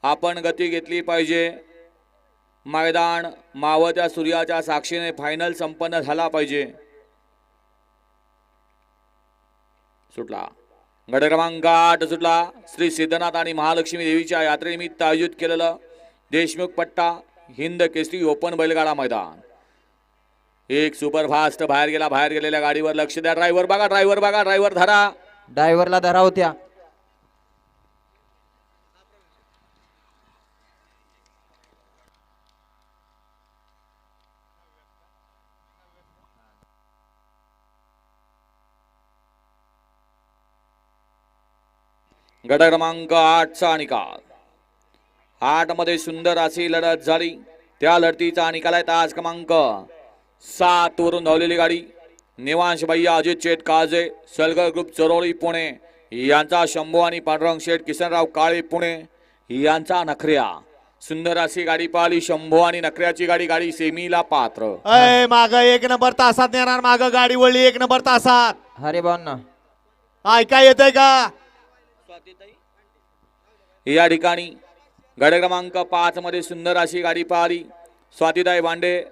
आपण गती घेतली पाहिजे। मैदान मावळत्या सूर्याच्या साक्षीने फायनल संपन्न झाला पाहिजे। सुटला गट क्रमांक 8 सुटला। श्री सिद्धनाथ आणि महालक्ष्मी देवीच्या यात्रेनिमित्त आयोजित केलेलं देशमुख पट्टा हिंद केसरी ओपन बैलगाडा मैदान। एक सुपरफास्ट बाहेर गेलेल्या गाडीवर लक्ष द्या। ड्रायव्हर बघा, ड्रायव्हर धरा, ड्रायव्हरला धरा होत्या। गट क्रमांक 8 चा निकाल। 8 मध्ये सुंदर अशी लढत झाली। त्या लढतीचा निकाल आहे तास क्रमांक 7 वरून धावलेली गाडी निवांश भैया अजित शेठ काजे सलगर ग्रुप चरोळी पुणे यांचा शंभू आणि पांडुरंग शेठ किसनराव काळे पुणे यांचा नखऱ्या। सुंदर अशी गाडी पाहिली शंभू आणि नखऱ्याची गाडी सेमीला पात्र। माग 1 नंबर तासात नेणार, माग गाडी वळली 1 नंबर तासात। अरे भावना ऐका येतंय का? या ठिकाणी गट क्रमांक 5 मध्ये सुंदर अशी गाडी पाहिली स्वातीताई भांडे।